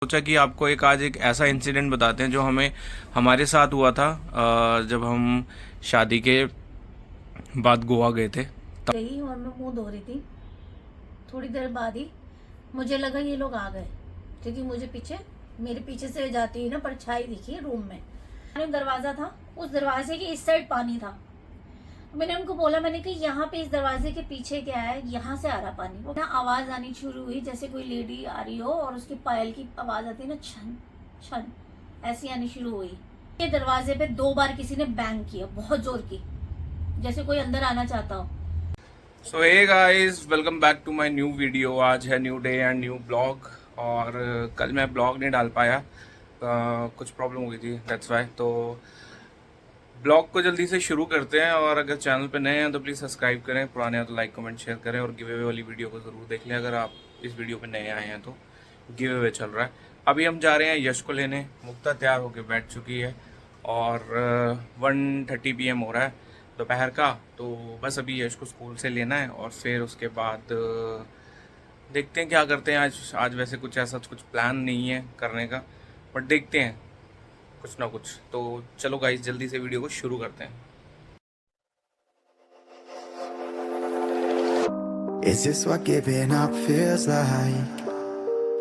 सोचा कि आपको आज एक ऐसा इंसिडेंट बताते हैं जो हमें हमारे साथ हुआ था जब हम शादी के बाद गोवा गए थे। गई और मैं मुंह धो रही थी। थोड़ी देर बाद ही मुझे लगा ये लोग आ गए, क्योंकि मुझे मेरे पीछे से जाती हुई ना परछाई दिखी रूम में। दरवाजा था, उस दरवाजे के इस साइड पानी था। मैंने उनको बोला, मैंने कहा यहाँ पे इस दरवाजे के पीछे क्या है, यहाँ से आ रहा पानी। वो ना आवाज आनी शुरू हुई जैसे कोई लेडी आ रही हो और उसकी पायल की आवाज आती है ना, छन छन, ऐसी आनी शुरू हुई। ये दरवाजे पे 2 बार किसी ने बैंग किया, बहुत जोर की, जैसे कोई अंदर आना चाहता हो। So hey guys, welcome back to my new video. आज है new day and new blog. और कल मैं ब्लॉग नहीं डाल पाया, कुछ प्रॉब्लम हो गई थी, दैट्स वाई। तो ब्लॉग को जल्दी से शुरू करते हैं। और अगर चैनल पे नए हैं तो प्लीज़ सब्सक्राइब करें, पुराने हैं तो लाइक कमेंट शेयर करें, और गिव अवे वाली वीडियो को ज़रूर देख लें अगर आप इस वीडियो पे नए आए हैं तो। गिव अवे चल रहा है। अभी हम जा रहे हैं यश को लेने। मुक्ता तैयार होकर बैठ चुकी है और 1:30 PM हो रहा है दोपहर का। तो बस अभी यश को स्कूल से लेना है और फिर उसके बाद देखते हैं क्या करते हैं। आज वैसे कुछ ऐसा कुछ प्लान नहीं है करने का, बट देखते हैं कुछ ना कुछ। तो चलो गाइस, जल्दी से वीडियो को शुरू करते हैं। Is this what giving up feels like?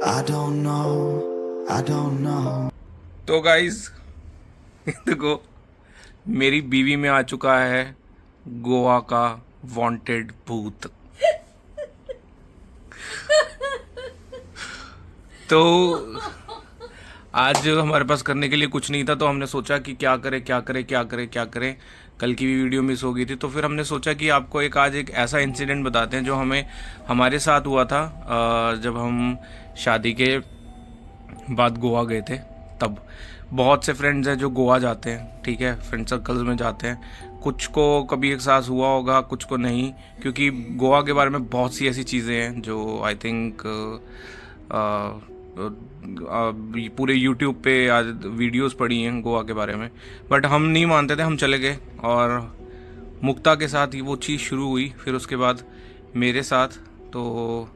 I don't know, I don't know. तो गाइस देखो, मेरी बीवी में आ चुका है गोवा का वांटेड भूत। तो आज हमारे पास करने के लिए कुछ नहीं था, तो हमने सोचा कि क्या करें। कल की भी वीडियो मिस हो गई थी, तो फिर हमने सोचा कि आपको आज एक ऐसा इंसिडेंट बताते हैं जो हमें हमारे साथ हुआ था जब हम शादी के बाद गोवा गए थे। तब बहुत से फ्रेंड्स हैं जो गोवा जाते हैं, ठीक है, फ्रेंड सर्कल्स में जाते हैं। कुछ को कभी एक साथ हुआ होगा, कुछ को नहीं, क्योंकि गोवा के बारे में बहुत सी ऐसी चीज़ें हैं जो आई थिंक पूरे यूट्यूब पे आज वीडियोस पड़ी हैं गोवा के बारे में। बट हम नहीं मानते थे, हम चले गए। और मुक्ता के साथ वो चीज़ शुरू हुई, फिर उसके बाद मेरे साथ। तो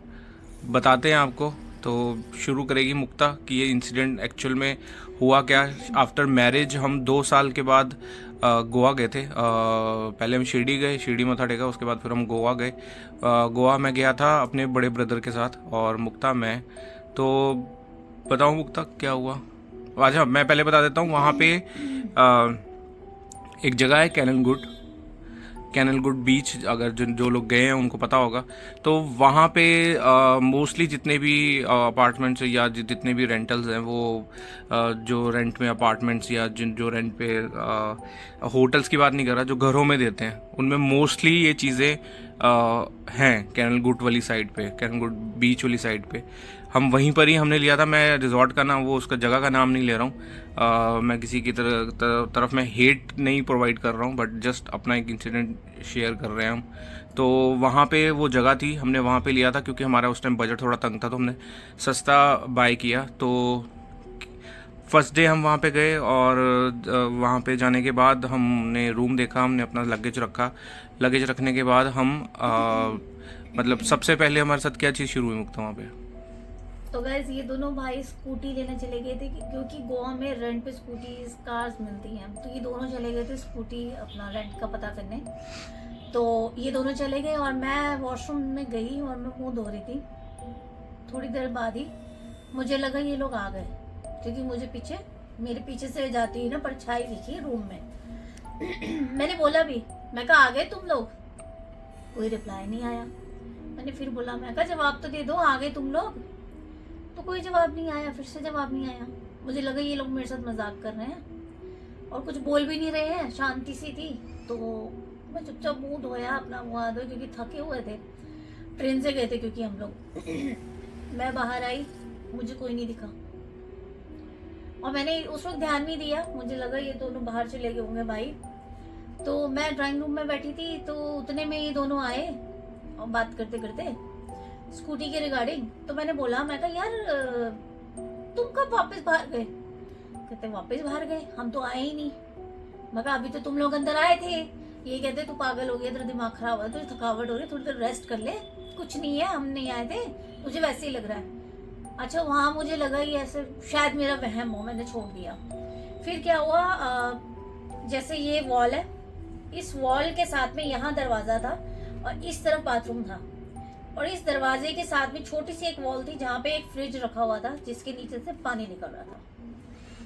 बताते हैं आपको। तो शुरू करेगी मुक्ता कि ये इंसिडेंट एक्चुअल में हुआ क्या। आफ्टर मैरिज हम 2 साल के बाद गोवा गए थे। पहले हम शिरडी गए, शिरडी मत्था टेका, उसके बाद फिर हम गोवा गए। गोवा में गया था अपने बड़े ब्रदर के साथ, और मुक्ता मैं। तो बताऊँ मुक्ता क्या हुआ? अच्छा, मैं पहले बता देता हूँ। वहाँ पे एक जगह है कैनल गुड बीच, अगर जो लोग गए हैं उनको पता होगा। तो वहाँ पे मोस्टली जितने भी अपार्टमेंट्स या जितने भी रेंटल्स हैं, वो जो रेंट में अपार्टमेंट्स या जो रेंट पे होटल्स की बात नहीं कर रहा, जो घरों में देते हैं, उनमें मोस्टली ये चीज़ें हैं कैनल गुड वाली साइड पे, कैनल गुड बीच वाली साइड पे। हम वहीं पर ही हमने लिया था। मैं रिजॉर्ट का नाम, वो उसका जगह का नाम नहीं ले रहा हूँ। मैं किसी की तरफ मैं हेट नहीं प्रोवाइड कर रहा हूँ, बट जस्ट अपना एक इंसिडेंट शेयर कर रहे हैं हम। तो वहाँ पे वो जगह थी, हमने वहाँ पे लिया था क्योंकि हमारा उस टाइम बजट थोड़ा तंग था, तो हमने सस्ता बाय किया। तो फर्स्ट डे हम वहाँ पे गए, और वहाँ पे जाने के बाद हमने रूम देखा, हमने अपना लगेज रखा। लगेज रखने के बाद हम मतलब सबसे पहले हमारे साथ क्या चीज़ शुरू हुई मुक्ता वहाँ पे? तो गैस, ये दोनों भाई स्कूटी लेने चले गए थे, क्योंकि गोवा में रेंट पे स्कूटी कार्स मिलती हैं। तो ये दोनों चले गए थे स्कूटी अपना रेंट का पता करने। तो ये दोनों चले गए और मैं वॉशरूम में गई और मैं मुंह धो रही थी। थोड़ी देर बाद ही मुझे लगा ये लोग आ गए, क्योंकि मेरे पीछे से जाती हुई ना परछाई दिखी रूम में। मैंने बोला भी, मैं कहा आ गए तुम लोग? कोई रिप्लाई नहीं आया। मैंने फिर बोला, मैं कहा जवाब तो दे दो, आ गए तुम लोग? तो कोई जवाब नहीं आया, फिर से जवाब नहीं आया। मुझे लगा ये लोग मेरे साथ मजाक कर रहे हैं और कुछ बोल भी नहीं रहे हैं, शांति सी थी। तो मैं चुपचाप मुंह धोया, अपना मुंह हाथ धोया, क्योंकि थके हुए थे, ट्रेन से गए थे क्योंकि हम लोग। मैं बाहर आई, मुझे कोई नहीं दिखा, और मैंने उस वक्त ध्यान नहीं दिया। मुझे लगा ये दोनों बाहर चले गए होंगे भाई। तो मैं ड्राइंग रूम में बैठी थी, तो उतने में ये दोनों आए और बात करते करते स्कूटी के रिगार्डिंग। तो मैंने बोला, मैं कहा यार तुम कब वापस बाहर गए? कहते वापस बाहर गए, हम तो आए ही नहीं। मैं कहा अभी तो तुम लोग अंदर आए थे। ये कहते तू पागल हो गया, तेरा दिमाग खराब है, तुझे थकावट हो रही है, थोड़ी देर रेस्ट कर ले। कुछ नहीं है, हम नहीं आए थे, तुझे वैसे ही लग रहा है। अच्छा वहाँ मुझे लगा ये ऐसे शायद मेरा वहम हो, मैंने छोड़ दिया। फिर क्या हुआ, जैसे ये वॉल है, इस वॉल के साथ में यहाँ दरवाजा था और इस तरफ बाथरूम था, और इस दरवाजे के साथ में छोटी सी एक वॉल थी जहाँ पे एक फ्रिज रखा हुआ था जिसके नीचे से पानी निकल रहा था।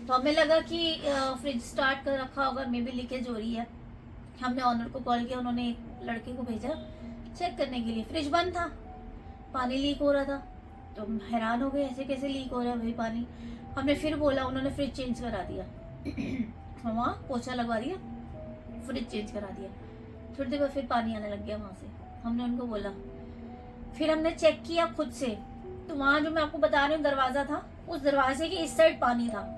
तो हमें लगा कि फ्रिज स्टार्ट कर रखा होगा, मे बी लीकेज हो रही है। हमने ऑनर को कॉल किया, उन्होंने एक लड़के को भेजा चेक करने के लिए। फ्रिज बंद था, पानी लीक हो रहा था। तो हम हैरान हो गए, ऐसे कैसे लीक हो रहा है भाई पानी। हमने फिर बोला, उन्होंने फ्रिज चेंज करा दिया। हम वहाँ पोछा लगवा दिया, फ्रिज चेंज करा दिया। थोड़ी देर बाद फिर पानी आने लग गया वहाँ से। हमने उनको बोला, फिर हमने चेक किया खुद से, तो वहाँ जो मैं आपको बता रही हूँ दरवाजा था, उस दरवाजे के इस साइड पानी था।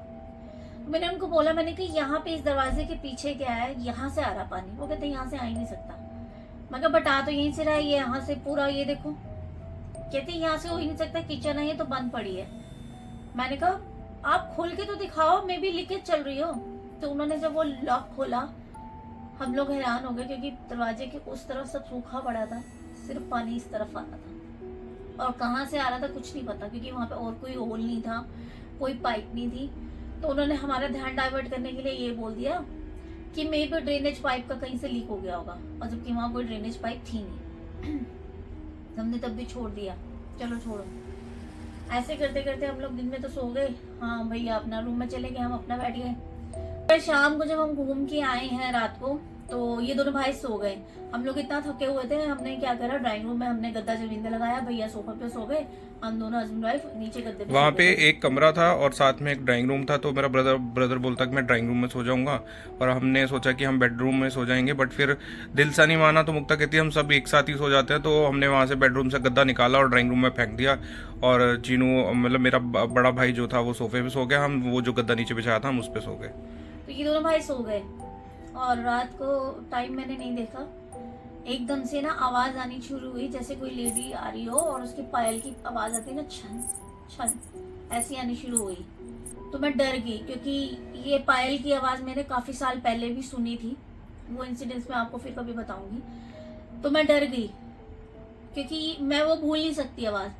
मैंने उनको बोला, मैंने कि यहाँ पे इस दरवाजे के पीछे क्या है, यहाँ से आ रहा पानी। वो कहते यहाँ से आ ही नहीं सकता। मैं कहा बट आ तो यहीं से रहा है, ये यहाँ से पूरा ये देखो। कहते यहाँ से हो ही नहीं सकता, किचन है ये तो बंद पड़ी है। मैंने कहा आप खोल के तो दिखाओ, मे बी लीकेज चल रही हो। तो उन्होंने जब वो लॉक खोला, हम लोग हैरान हो गए क्योंकि दरवाजे के उस तरफ सब सूखा पड़ा था, सिर्फ पानी इस तरफ आ रहा था। और कहाँ से आ रहा था कुछ नहीं पता, क्योंकि वहाँ पे और कोई होल नहीं था, कोई पाइप नहीं थी। तो उन्होंने हमारा ध्यान डाइवर्ट करने के लिए ये बोल दिया कि मे बी ड्रेनेज पाइप का कहीं से लीक हो गया होगा, और जबकि वहाँ कोई ड्रेनेज पाइप थी नहीं। हमने तब भी छोड़ दिया, चलो छोड़ो। ऐसे करते करते हम लोग दिन में तो सो गए, हाँ भैया अपना रूम में चले गए, हम अपना बैठ गए। फिर शाम को जब हम घूम के आए हैं रात को, तो ये दोनों भाई सो गए। हम लोग इतना थके हुए थे, हमने क्या करा, ड्राइंग रूम में हमने गद्दा जमीन पे लगाया, भैया सोफा पे सो गए, हम दोनों हस्बैंड वाइफ नीचे गद्दे पे। वहाँ पे एक कमरा था और साथ में एक ड्राइंग रूम था। तो मेरा ब्रदर बोलता कि मैं ड्राइंग रूम में सो जाऊंगा, और हमने सोचा कि हम बेडरूम में सो जाएंगे। बट फिर दिल सा नहीं माना, तो मुक्ता कहती है हम सब एक साथ ही सो जाते हैं। तो हमने वहाँ से बेडरूम से गद्दा निकाला और ड्राइंग रूम में फेंक दिया, और चीनू मतलब मेरा बड़ा भाई जो था वो सोफे पे सो गया, हम वो जो गद्दा नीचे बिछाया था हम उस पर सो गए। तो ये दोनों भाई सो गए, और रात को टाइम मैंने नहीं देखा, एकदम से ना आवाज आनी शुरू हुई, जैसे कोई लेडी आ रही हो और उसके पायल की आवाज आती है ना, छन छन ऐसी आनी शुरू हुई। तो मैं डर गई, क्योंकि ये पायल की आवाज मैंने काफी साल पहले भी सुनी थी, वो इंसिडेंट्स मैं आपको फिर कभी बताऊंगी। तो मैं डर गई, क्योंकि मैं वो भूल नहीं सकती आवाज।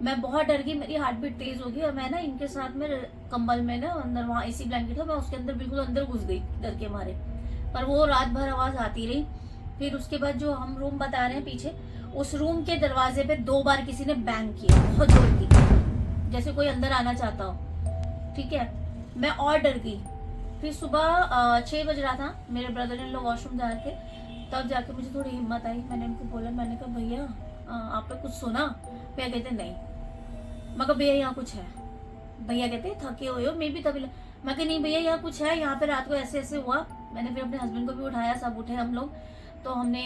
मैं बहुत डर गई, मेरी हार्ट बीट तेज हो गई, और मैं ना इनके साथ में कंबल में ना अंदर, वहाँ एसी ब्लैंकेट था, मैं उसके अंदर बिल्कुल अंदर घुस गई डर के मारे। पर वो रात भर आवाज आती रही। फिर उसके बाद जो हम रूम बता रहे हैं पीछे, उस रूम के दरवाजे पे 2 बार किसी ने बैंग किया, बहुत जोर की, जैसे कोई अंदर आना चाहता हो। ठीक है, मैं और डर गई। फिर सुबह 6 बज रहा था, मेरे ब्रदर इन लोग वॉशरूम जा रहे थे, तब जाके मुझे थोड़ी हिम्मत आई। मैंने उनको बोला, मैंने कहा भैया आपने कुछ सुना? भैया कहते नहीं। मैं कहा भैया यहाँ कुछ है। भैया कहते थके हुए हो, मैं भी तभी। मैं कहा नहीं भैया यहाँ कुछ है, यहाँ पे रात को ऐसे ऐसे हुआ। मैंने फिर अपने हस्बैंड को भी उठाया, सब उठे हम लोग। तो हमने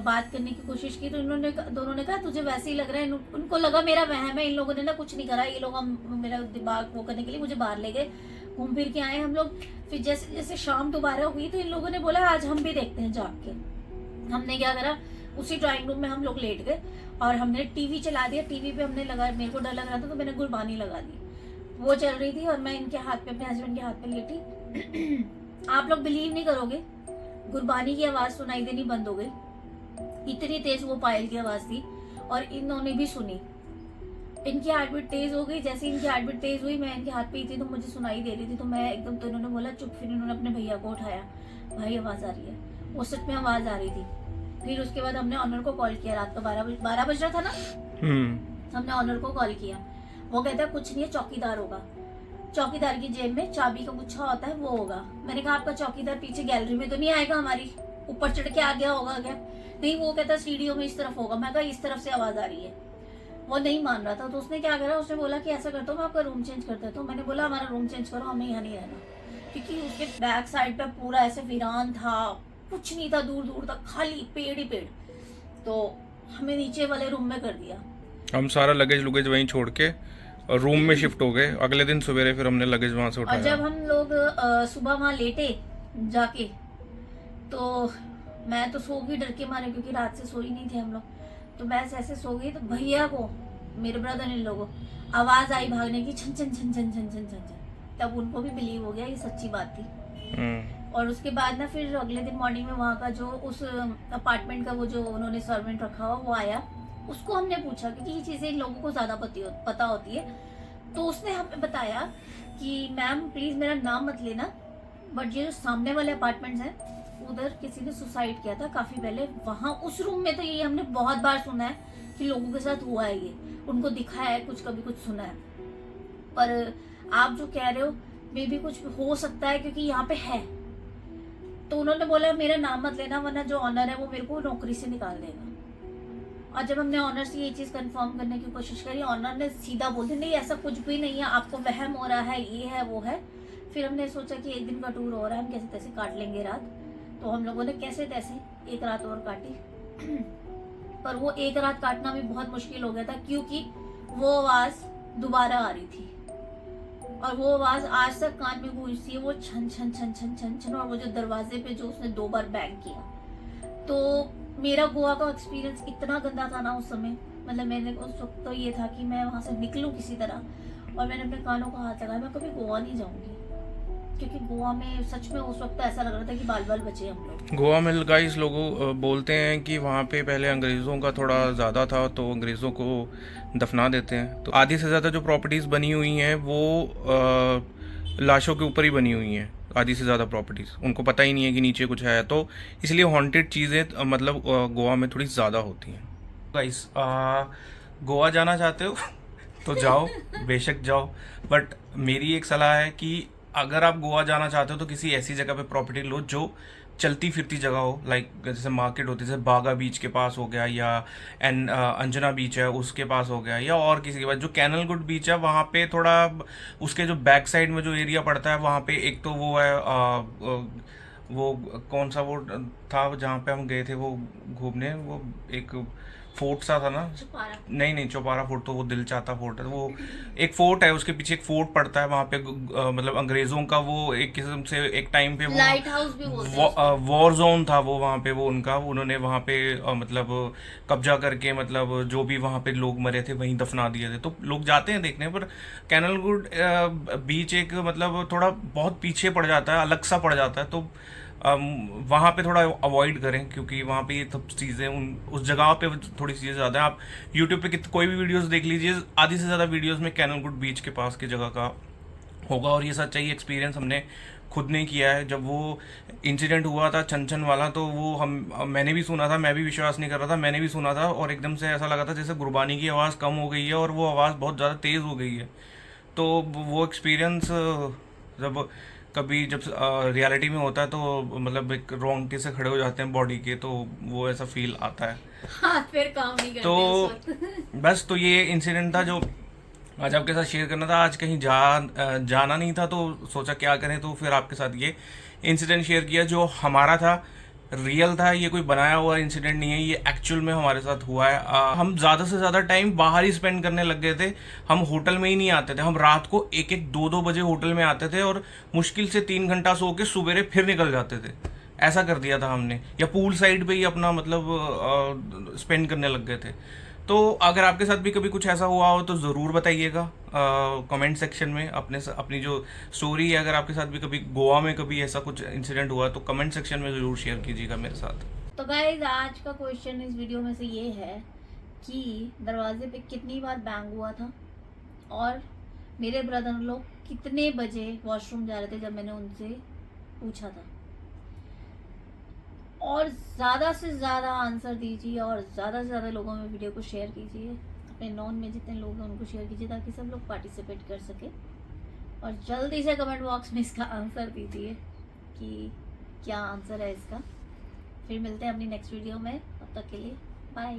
बात करने की कोशिश की, तो इन्होंने दोनों ने कहा तुझे वैसे ही लग रहा है। उनको लगा मेरा वहम है, इन लोगों ने ना कुछ नहीं करा। ये लोग हम मेरा दिमाग वो करने के लिए मुझे बाहर ले गए, घूम फिर के आए हम लोग। फिर जैसे जैसे शाम दोबारा हुई, तो इन लोगों ने बोला आज हम भी देखते हैं जाग के। हमने क्या करा, उसी ड्राइंग रूम में हम लोग लेट गए और हमने टीवी चला दिया। टीवी पे हमने लगा, मेरे को डर लग रहा था तो मैंने गुरबानी लगा दी, वो चल रही थी और मैं इनके हाथ पे, अपने हस्बैंड के हाथ पे लेटी। आप लोग बिलीव नहीं करोगे, गुरबानी की आवाज सुनाई देनी बंद हो गई। इतनी तेज वो पायल की आवाज थी, और इन्होंने भी सुनी। इनकी हार्ट बीट तेज हो गई। जैसे इनकी हार्ट बीट तेज हुई, मैं इनके हाथ पे ही थी तो मुझे सुनाई दे रही थी, तो मैं एकदम, तो इन्होंने बोला चुप। फिर इन्होंने अपने भैया को उठाया, भाई आवाज आ रही है। वो सच में आवाज आ रही थी। फिर उसके बाद हमने ऑनर को कॉल किया, रात को 12 बज रहा था ना। हमने ऑनर को कॉल किया, वो कहता है कुछ नहीं है, चौकीदार होगा। चौकीदार की जेब में चाबी का गुच्छा होता है, वो होगा। मैंने कहा आपका चौकीदार पीछे गैलरी में तो नहीं आएगा, हमारी ऊपर चढ़ के आ गया होगा क्या? नहीं, वो कहता सीढ़ियों में इस तरफ होगा। मैं कहा इस तरफ से आवाज आ रही है। वो नहीं मान रहा था, तो उसने क्या करा, उसने बोला कि ऐसा करता हूँ मैं आपका रूम चेंज कर देता हूँ। मैंने बोला हमारा रूम चेंज करो, हमें यहाँ नहीं रहना, क्योंकि उसके बैक साइड पे पूरा ऐसे वीरान था, कुछ नहीं था, दूर दूर तक खाली पेड़ ही पेड़। तो हमें नीचे वाले रूम में कर दिया। हम सारा लगेज लुगेज वहीं छोड़ के रूम में शिफ्ट हो गए। अगले दिन सवेरे फिर हमने लगेज वहां से और उठाया। जब हम लोग सुबह वहां लेटे जाके, तो मैं तो सो गई डर के मारे, क्योंकि रात से सोई नहीं थे हम लोग। तो मैं ऐसे सो गई, तो भैया को, मेरे ब्रदर इन लोगों को आवाज आई भागने की, छन छन छन छन छन छन छन। तब उनको भी बिलीव हो गया ये सच्ची बात थी। और उसके बाद ना फिर अगले दिन मॉर्निंग में वहाँ का जो उस अपार्टमेंट का वो जो उन्होंने सर्वेंट रखा हुआ वो आया। उसको हमने पूछा, क्योंकि ये चीजें इन लोगों को ज्यादा पता होती है। तो उसने हमें बताया कि मैम प्लीज मेरा नाम मत लेना, बट ये जो सामने वाले अपार्टमेंट्स हैं उधर किसी ने सुसाइड किया था काफी पहले, वहां उस रूम में। तो ये हमने बहुत बार सुना है कि लोगों के साथ हुआ है, ये उनको दिखा है कुछ, कभी कुछ सुना है। पर आप जो कह रहे हो मे भी कुछ हो सकता है क्योंकि यहाँ पे है। तो उन्होंने बोला मेरा नाम मत लेना वरना जो ऑनर है वो मेरे को नौकरी से निकाल देगा। और जब हमने ऑनर से ये चीज कंफर्म करने की कोशिश करी, ऑनर ने सीधा बोल दिया नहीं ऐसा कुछ भी नहीं है, आपको वहम हो रहा है, ये है वो है। फिर हमने सोचा कि एक दिन का टूर हो रहा है, हम कैसे तैसे काट लेंगे रात। तो हम लोगों ने कैसे तैसे एक रात और काटी। पर वो एक रात काटना भी बहुत मुश्किल हो गया था क्योंकि वो आवाज दोबारा आ रही थी और वो आवाज आज तक कान में गूंजती है, वो छन छन छन छन छन छन। और वो जो दरवाजे पे जो उसने 2 बार बैंग किया। तो मेरा गोवा का एक्सपीरियंस इतना गंदा था ना उस समय, मतलब मैंने उस वक्त तो ये था कि मैं वहां से निकलूं किसी तरह। और मैंने अपने कानों का हाथ लगाया, मैं कभी गोवा नहीं जाऊंगी क्योंकि गोवा में सच में उस वक्त ऐसा लग रहा था कि बाल बाल बचे हम लोग। गोवा में गाइस लोगों बोलते हैं कि वहाँ पे पहले अंग्रेज़ों का थोड़ा ज़्यादा था, तो अंग्रेज़ों को दफना देते हैं। तो आधी से ज़्यादा जो प्रॉपर्टीज़ बनी हुई हैं वो लाशों के ऊपर ही बनी हुई हैं। आधी से ज़्यादा प्रॉपर्टीज़ उनको पता ही नहीं है कि नीचे कुछ है, तो इसलिए हॉन्टेड चीज़ें मतलब गोवा में थोड़ी ज़्यादा होती हैं। गाइस गोवा जाना चाहते हो तो जाओ, बेशक जाओ, बट मेरी एक सलाह है कि अगर आप गोवा जाना चाहते हो तो किसी ऐसी जगह पे प्रॉपर्टी लो जो चलती फिरती जगह हो, लाइक जैसे मार्केट होती है, जैसे बागा बीच के पास हो गया या अंजना बीच है उसके पास हो गया, या और किसी के पास। जो कैनल गुड बीच है वहाँ पे थोड़ा उसके जो बैक साइड में जो एरिया पड़ता है वहाँ पे एक तो वो है वो कौन सा वो था जहाँ पे हम गए थे वो घूमने, वो एक फोर्ट सा था ना, नहीं चौपारा फोर्ट तो वो दिल चाहता फोर्ट है, वो एक फोर्ट है उसके पीछे एक फोर्ट पड़ता है वहाँ पे मतलब अंग्रेजों का वो एक किस्म से एक टाइम पे वो लाइट हाउस भी बोलते हैं वॉर जोन था वो वहाँ पे, वो उनका उन्होंने वहाँ पे मतलब कब्जा करके मतलब जो भी वहाँ पे लोग मरे थे वहीं दफना दिए थे। तो लोग जाते हैं देखने, पर कैनल गुड बीच एक मतलब थोड़ा बहुत पीछे पड़ जाता है, अलग सा पड़ जाता है। तो वहाँ पे थोड़ा अवॉइड करें क्योंकि वहाँ पे ये सब चीज़ें उस जगह पे थोड़ी चीज़ें ज़्यादा है। आप यूट्यूब पे कोई भी वीडियोस देख लीजिए, आधी से ज़्यादा वीडियोस में कैनल गुड बीच के पास की जगह का होगा। और ये सच्चाई एक्सपीरियंस हमने खुद ने किया है। जब वो इंसिडेंट हुआ था छन वाला, तो वो मैंने भी सुना था, मैं भी विश्वास नहीं कर रहा था, मैंने भी सुना था और एकदम से ऐसा लगा था जैसे गुरबानी की आवाज़ कम हो गई है और वो आवाज़ बहुत ज़्यादा तेज़ हो गई है। तो वो एक्सपीरियंस जब रियलिटी में होता है तो मतलब एक रोंगटे से खड़े हो जाते हैं बॉडी के, तो वो ऐसा फील आता है, हाथ पैर काम नहीं करते तो उस वक्त। बस तो ये इंसिडेंट था जो आज आपके साथ शेयर करना था। आज कहीं जाना नहीं था तो सोचा क्या करें, तो फिर आपके साथ ये इंसिडेंट शेयर किया जो हमारा था, रियल था, ये कोई बनाया हुआ इंसिडेंट नहीं है, ये एक्चुअल में हमारे साथ हुआ है। हम ज़्यादा से ज़्यादा टाइम बाहर ही स्पेंड करने लग गए थे, हम होटल में ही नहीं आते थे। हम रात को 1-1, 2-2 बजे होटल में आते थे और मुश्किल से 3 घंटा सो के सुबेरे फिर निकल जाते थे। ऐसा कर दिया था हमने, या पूल साइड पे ही अपना मतलब स्पेंड करने लग गए थे। तो अगर आपके साथ भी कभी कुछ ऐसा हुआ हो तो ज़रूर बताइएगा कमेंट सेक्शन में। अपनी जो स्टोरी है, अगर आपके साथ भी कभी गोवा में कभी ऐसा कुछ इंसिडेंट हुआ तो कमेंट सेक्शन में ज़रूर शेयर कीजिएगा मेरे साथ। तो गाइज आज का क्वेश्चन इस वीडियो में से ये है कि दरवाजे पे कितनी बार बैंग हुआ था और मेरे ब्रदर लोग कितने बजे वॉशरूम जा रहे थे जब मैंने उनसे पूछा था। और ज़्यादा से ज़्यादा आंसर दीजिए और ज़्यादा से ज़्यादा लोगों में वीडियो को शेयर कीजिए, अपने नॉन में जितने लोग हैं उनको शेयर कीजिए ताकि सब लोग पार्टिसिपेट कर सके। और जल्दी से कमेंट बॉक्स में इसका आंसर दीजिए कि क्या आंसर है इसका। फिर मिलते हैं अपनी नेक्स्ट वीडियो में, तब तक के लिए बाय।